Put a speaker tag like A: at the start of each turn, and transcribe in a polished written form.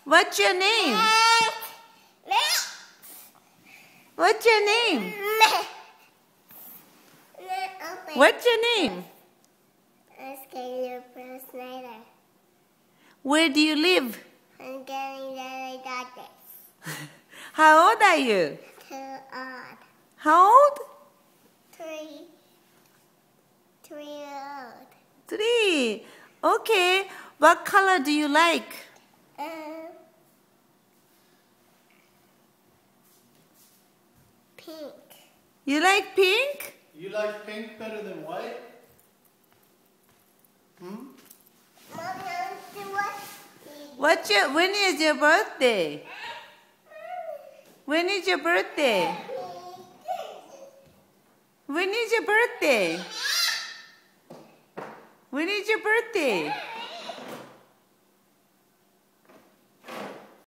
A: What's your name? What's your name? What's your name?
B: Snyder.
A: Where do you live?
B: I'm getting the doctors.
A: How old are you?
B: 2 old.
A: How old?
B: 3. 3 old.
A: 3. Okay. What color do you like?
B: Pink.
A: You like pink?
C: You like pink better than white?
A: When is your birthday? When is your birthday? When is your birthday? When is your birthday?